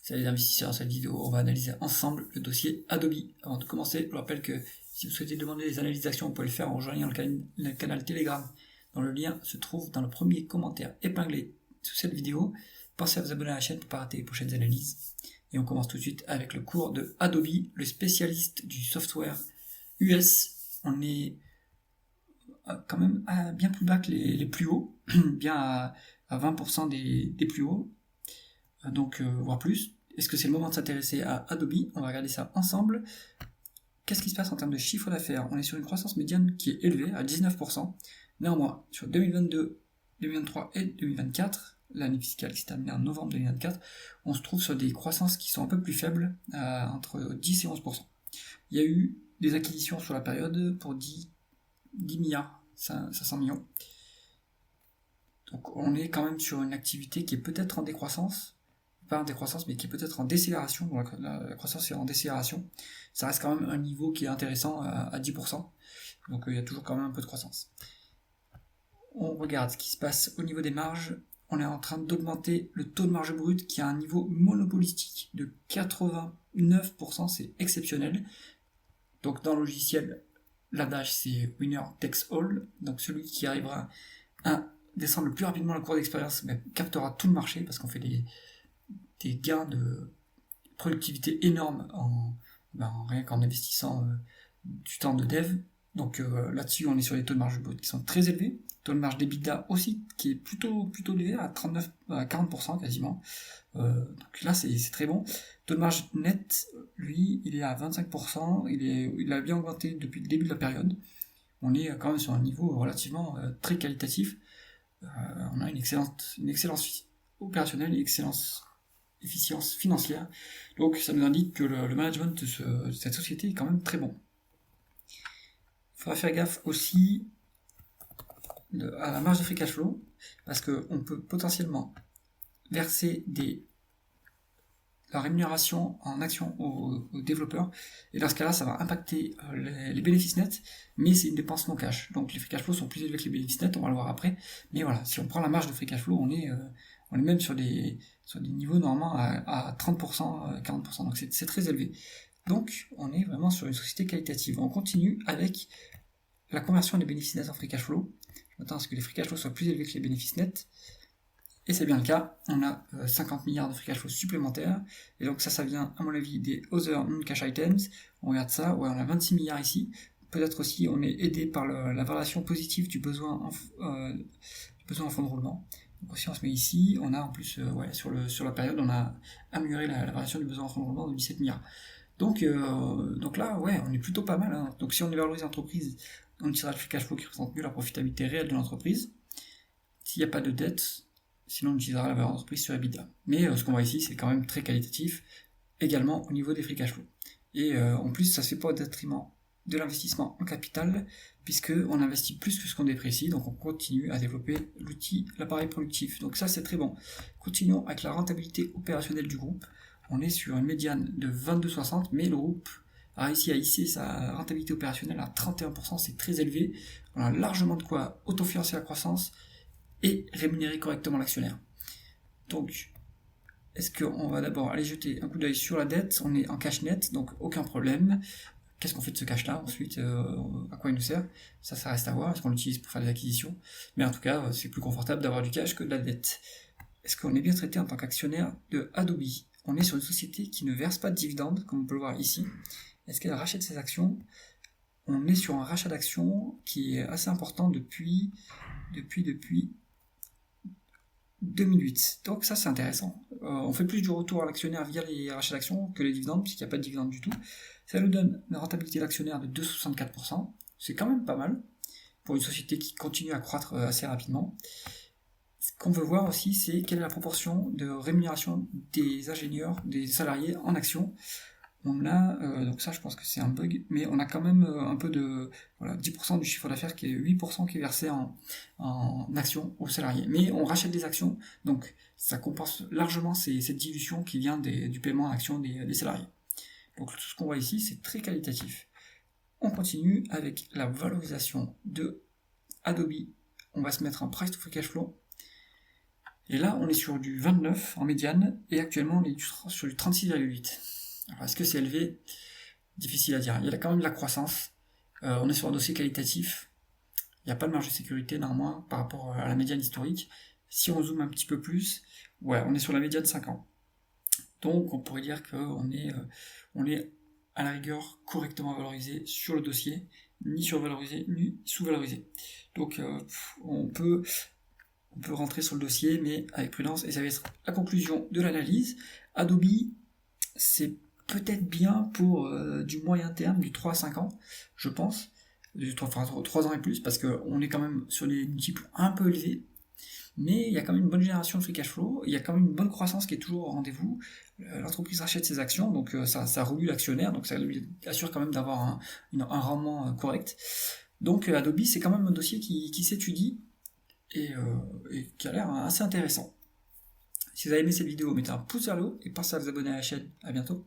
Salut les investisseurs, dans cette vidéo, on va analyser ensemble le dossier Adobe. Avant de commencer, je vous rappelle que si vous souhaitez demander des analyses d'actions, vous pouvez le faire en rejoignant le canal Telegram, dont le lien se trouve dans le premier commentaire épinglé sous cette vidéo. Pensez à vous abonner à la chaîne pour ne pas rater les prochaines analyses. Et on commence tout de suite avec le cours de Adobe, le spécialiste du software US. On est quand même bien plus bas que les plus hauts, bien à 20% des plus hauts, donc voire plus. Est-ce que c'est le moment de s'intéresser à Adobe? On va regarder ça ensemble. Qu'est-ce qui se passe en termes de chiffre d'affaires? On est sur une croissance médiane qui est élevée à 19%. Néanmoins, sur 2022, 2023 et 2024, l'année fiscale qui s'est terminée en novembre 2024, on se trouve sur des croissances qui sont un peu plus faibles, entre 10 et 11%. Il y a eu des acquisitions sur la période pour 10 milliards, 500 millions. Donc on est quand même sur une activité qui est peut-être en décroissance, pas en décroissance, mais qui est peut-être en décélération. Donc la croissance est en décélération. Ça reste quand même un niveau qui est intéressant à 10%. Donc il y a toujours quand même un peu de croissance. On regarde ce qui se passe au niveau des marges. On est en train d'augmenter le taux de marge brute qui a un niveau monopolistique de 89%. C'est exceptionnel. Donc dans le logiciel, l'adage c'est winner takes all. Donc celui qui arrivera à descendre le plus rapidement la courbe d'expérience captera tout le marché parce qu'on fait des gains de productivité énormes rien qu'en investissant du temps de dev. Donc là-dessus, on est sur des taux de marge brut qui sont très élevés. Taux de marge d'EBITDA aussi, qui est plutôt élevé, à 40% quasiment. Donc là, c'est très bon. Taux de marge net, lui, il est à 25%. Il a bien augmenté depuis le début de la période. On est quand même sur un niveau relativement très qualitatif. On a une excellence opérationnelle et efficience financière. Donc ça nous indique que le management de cette société est quand même très bon. Il faudra faire gaffe aussi à la marge de free cash flow, parce qu'on peut potentiellement verser la rémunération en action aux développeurs, et dans ce cas-là, ça va impacter les bénéfices nets, mais c'est une dépense non cash. Donc les free cash flow sont plus élevés que les bénéfices nets, on va le voir après, mais voilà, si on prend la marge de free cash flow, on est même sur des niveaux normalement à 30%, 40%, donc c'est très élevé. Donc on est vraiment sur une société qualitative. On continue avec la conversion des bénéfices nets en free cash flow. Je m'attends à ce que les free cash flow soient plus élevés que les bénéfices nets. Et c'est bien le cas, on a 50 milliards de free cash flow supplémentaires, et donc ça vient à mon avis des other non-cash items. On regarde ça, ouais, on a 26 milliards ici. Peut-être aussi on est aidé par la variation positive du besoin en fonds de roulement. Donc aussi on se met ici, on a en plus, sur la période, on a amélioré la variation du besoin en fonds de roulement de 17 milliards. Donc là, ouais, on est plutôt pas mal, hein. Donc si on valorise l'entreprise, on utilisera le free cash flow qui représente mieux la profitabilité réelle de l'entreprise. S'il n'y a pas de dette, sinon on utilisera la valeur d'entreprise sur EBITDA. Mais ce qu'on voit ici, c'est quand même très qualitatif, également au niveau des free cash flow. Et en plus, ça se fait pas au détriment de l'investissement en capital, puisqu'on investit plus que ce qu'on déprécie, donc on continue à développer l'appareil productif. Donc ça, c'est très bon. Continuons avec la rentabilité opérationnelle du groupe. On est sur une médiane de 22,60, mais le groupe a réussi à hisser sa rentabilité opérationnelle à 31%, c'est très élevé. On a largement de quoi autofinancer la croissance et rémunérer correctement l'actionnaire. Donc, est-ce qu'on va d'abord aller jeter un coup d'œil sur la dette? On est en cash net, donc aucun problème. Qu'est-ce qu'on fait de ce cash-là ensuite? À quoi il nous sert? Ça reste à voir. Est-ce qu'on l'utilise pour faire des acquisitions? Mais en tout cas, c'est plus confortable d'avoir du cash que de la dette. Est-ce qu'on est bien traité en tant qu'actionnaire de Adobe? On est sur une société qui ne verse pas de dividendes, comme on peut le voir ici. Est-ce qu'elle rachète ses actions? On est sur un rachat d'actions qui est assez important depuis 2008. Donc ça, c'est intéressant. On fait plus du retour à l'actionnaire via les rachats d'actions que les dividendes, puisqu'il n'y a pas de dividendes du tout. Ça nous donne une rentabilité d'actionnaire de 2,64%. C'est quand même pas mal pour une société qui continue à croître assez rapidement. Ce qu'on veut voir aussi, c'est quelle est la proportion de rémunération des ingénieurs, des salariés en actions. On a, donc ça je pense que c'est un bug, mais on a quand même un peu de 10% du chiffre d'affaires qui est 8% qui est versé en actions aux salariés. Mais on rachète des actions, donc ça compense largement cette dilution qui vient du paiement en actions des salariés. Donc tout ce qu'on voit ici, c'est très qualitatif. On continue avec la valorisation de Adobe. On va se mettre en price to free cash flow. Et là, on est sur du 29 en médiane, et actuellement, on est sur du 36,8. Alors, est-ce que c'est élevé? Difficile à dire. Il y a quand même de la croissance. On est sur un dossier qualitatif. Il n'y a pas de marge de sécurité, néanmoins, par rapport à la médiane historique. Si on zoome un petit peu plus, ouais, on est sur la médiane 5 ans. Donc, on pourrait dire qu'on est, on est à la rigueur correctement valorisé sur le dossier, ni survalorisé, ni sous-valorisé. Donc, on peut rentrer sur le dossier, mais avec prudence, et ça va être la conclusion de l'analyse. Adobe, c'est peut-être bien pour du moyen terme, du 3 à 5 ans, je pense, du 3 ans et plus, parce qu'on est quand même sur des multiples un peu élevés, mais il y a quand même une bonne génération de free cash flow, il y a quand même une bonne croissance qui est toujours au rendez-vous, l'entreprise rachète ses actions, donc ça remue l'actionnaire, donc ça lui assure quand même d'avoir un rendement correct. Donc Adobe, c'est quand même un dossier qui s'étudie, et qui a l'air assez intéressant. Si vous avez aimé cette vidéo, mettez un pouce vers le haut et pensez à vous abonner à la chaîne. À bientôt.